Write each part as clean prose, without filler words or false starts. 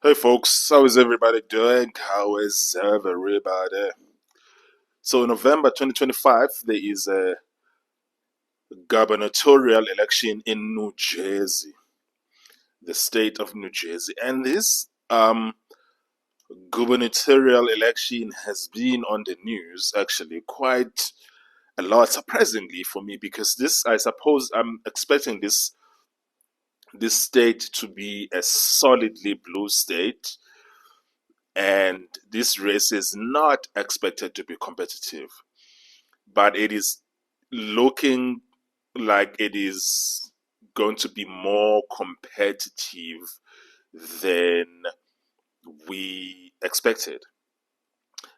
Hey folks, how is everybody doing? How is everybody? So, November 2025, there is a gubernatorial election in New Jersey, the state of New Jersey. And this gubernatorial election has been on the news actually quite a lot, surprisingly for me, because I suppose I'm expecting this state to be a solidly blue state, and this race is not expected to be competitive, but it is looking like it is going to be more competitive than we expected.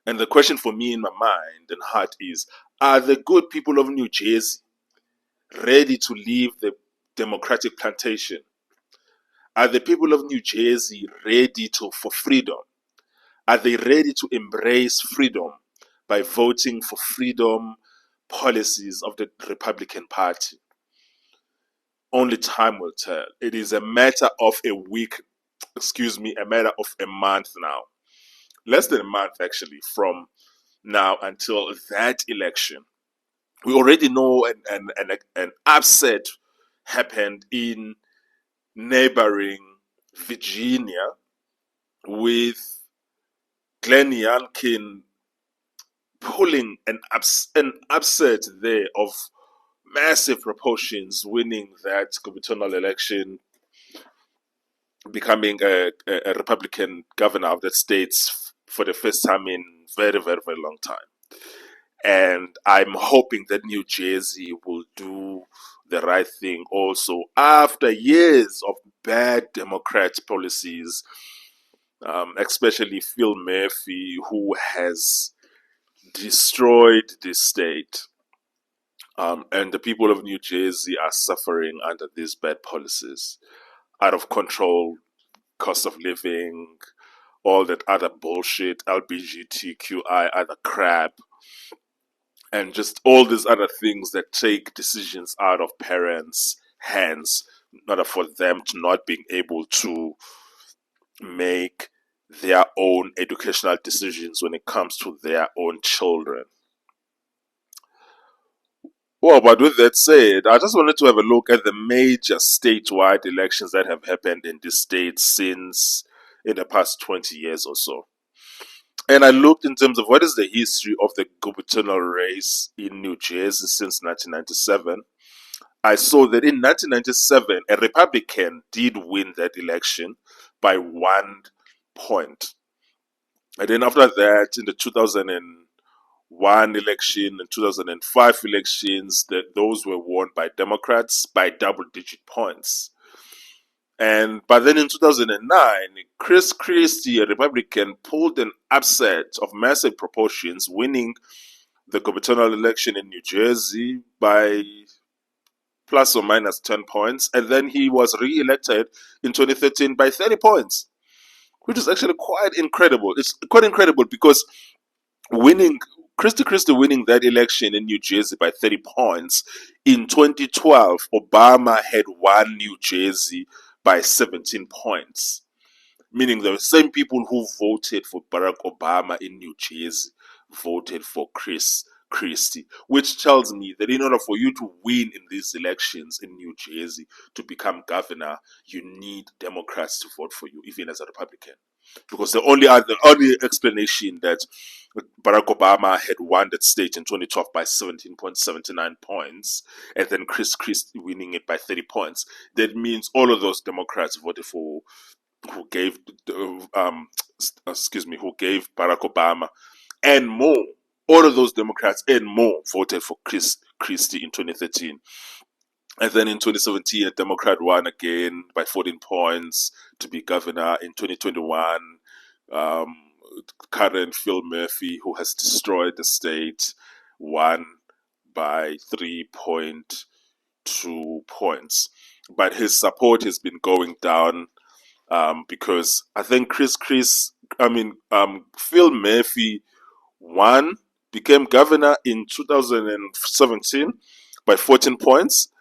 And the question for me in my mind and heart is, are the good people of New Jersey ready to leave the democratic plantation? Are the people of New Jersey ready for freedom? Are they ready to embrace freedom by voting for freedom policies of the Republican Party? Only time will tell. It is a matter of a week, a matter of a month now. Less than a month, actually, from now until that election. We already know an upset happened in neighboring Virginia with Glenn Youngkin pulling an upset there of massive proportions, winning that gubernatorial election, becoming a Republican governor of the states for the first time in very, very, very long time. And I'm hoping that New Jersey will do the right thing also after years of bad Democrat policies, especially Phil Murphy, who has destroyed this state. And the people of New Jersey are suffering under these bad policies. Out of control cost of living, all that other bullshit, LGBTQI, other crap, and just all these other things that take decisions out of parents' hands in order for them to not being able to make their own educational decisions when it comes to their own children. Well, but with that said, I just wanted to have a look at the major statewide elections that have happened in this state since in the past 20 years or so. And I looked in terms of what is the history of the gubernatorial race in New Jersey since 1997. I saw that in 1997, a Republican did win that election by 1 point. And then after that, in the 2001 election and 2005 elections, those were won by Democrats by double-digit points. But then in 2009, Chris Christie, a Republican, pulled an upset of massive proportions, winning the gubernatorial election in New Jersey by plus or minus 10 points. And then he was re-elected in 2013 by 30 points, which is actually quite incredible. It's quite incredible because winning Christie winning that election in New Jersey by 30 points. In 2012, Obama had won New Jersey by 17 points, meaning the same people who voted for Barack Obama in New Jersey voted for Chris Christie, which tells me that in order for you to win in these elections in New Jersey to become governor, you need Democrats to vote for you, even as a Republican. Because the only explanation that Barack Obama had won that state in 2012 by 17.79 points, and then Chris Christie winning it by 30 points, that means all of those Democrats voted for who gave who gave Barack Obama and more. All of those Democrats and more voted for Chris Christie in 2013. And then in 2017, a Democrat won again by 14 points to be governor. In 2021, um, current Phil Murphy, who has destroyed the state, won by 3.2 points. But his support has been going down because I think Phil Murphy won, became governor in 2017 by 14 points,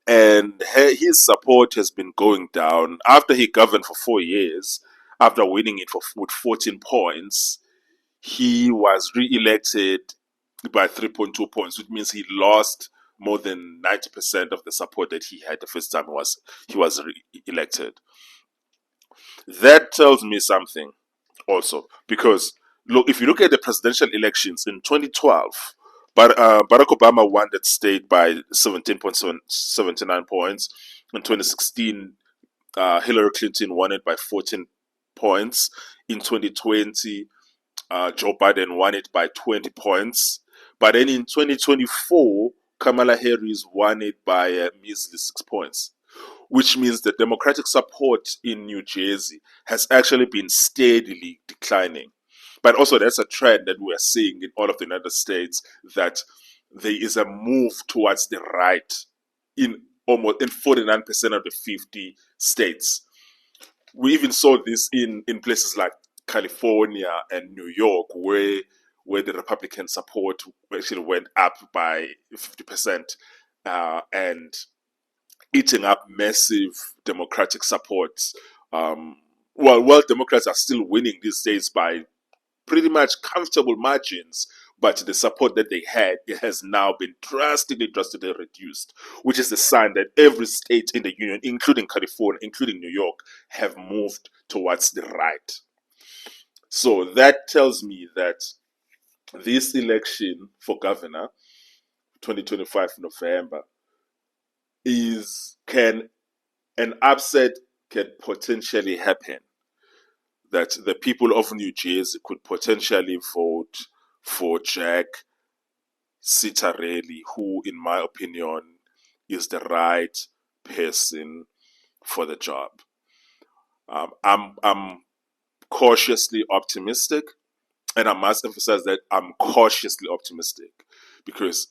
and his support has been going down after he governed for 4 years. after winning it with 14 points, he was re-elected by 3.2 points, which means he lost more than 90% of the support that he had the first time he was re-elected. That tells me something also, because look, if you look at the presidential elections in 2012, but Barack Obama won that state by 17.79 points. In 2016, Hillary Clinton won it by 14 points. In 2020, Joe Biden won it by 20 points. But then in 2024, Kamala Harris won it by a measly 6 points, which means the Democratic support in New Jersey has actually been steadily declining. But also, that's a trend that we're seeing in all of the United States, that there is a move towards the right in almost in 49% of the 50 states. We even saw this in places like California and New York, where the Republican support actually went up by 50%, and eating up massive Democratic support. Well, Democrats are still winning these days by pretty much comfortable margins, but the support that they had, it has now been drastically reduced, which is a sign that every state in the union, including California, including New York, have moved towards the right. So that tells me that this election for governor, 2025 November, an upset can potentially happen, that the people of New Jersey could potentially vote for Jack Citarelli, who, in my opinion, is the right person for the job. I'm cautiously optimistic, and I must emphasize that I'm cautiously optimistic, because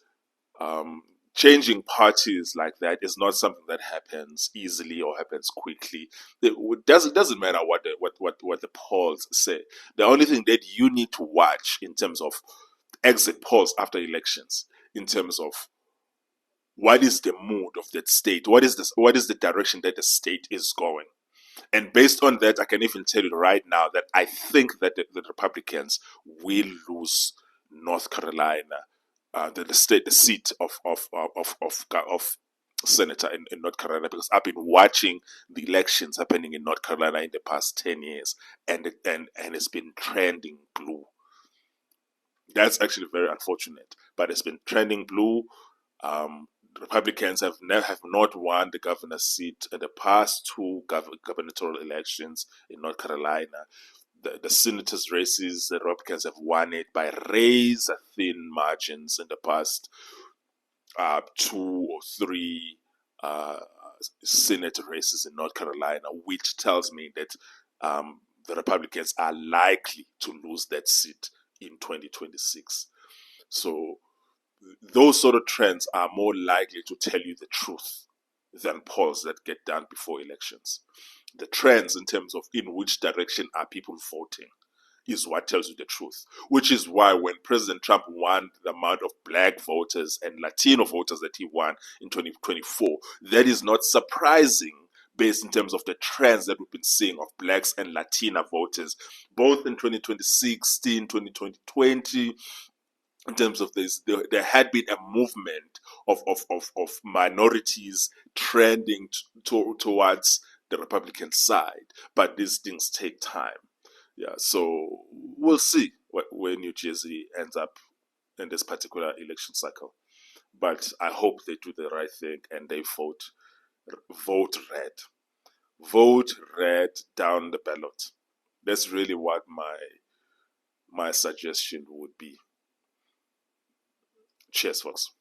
changing parties like that is not something that happens easily or happens quickly. It doesn't matter what the polls say. The only thing that you need to watch in terms of exit polls after elections, in terms of what is the mood of that state, what is the direction that the state is going. And based on that, I can even tell you right now that I think that the Republicans will lose North Carolina, the seat of senator in North Carolina, because I've been watching the elections happening in North Carolina in the past 10 years, and it's been trending blue. That's actually very unfortunate, but it's been trending blue. Republicans have not won the governor's seat in the past two gubernatorial elections in North Carolina. The senators' races, the Republicans have won it by razor thin margins in the past 2 or 3 Senate races in North Carolina, which tells me that the Republicans are likely to lose that seat in 2026. So those sort of trends are more likely to tell you the truth than polls that get done before elections. The trends in terms of in which direction are people voting is what tells you the truth, which is why when President Trump won the amount of black voters and Latino voters that he won in 2024, that is not surprising based in terms of the trends that we've been seeing of blacks and Latina voters, both in 2016, 2020, in terms of this, there had been a movement of minorities trending towards the Republican side, but these things take time. Yeah, so we'll see where New Jersey ends up in this particular election cycle. But I hope they do the right thing and they vote red. Vote red down the ballot. That's really what my suggestion would be. Cheers, folks.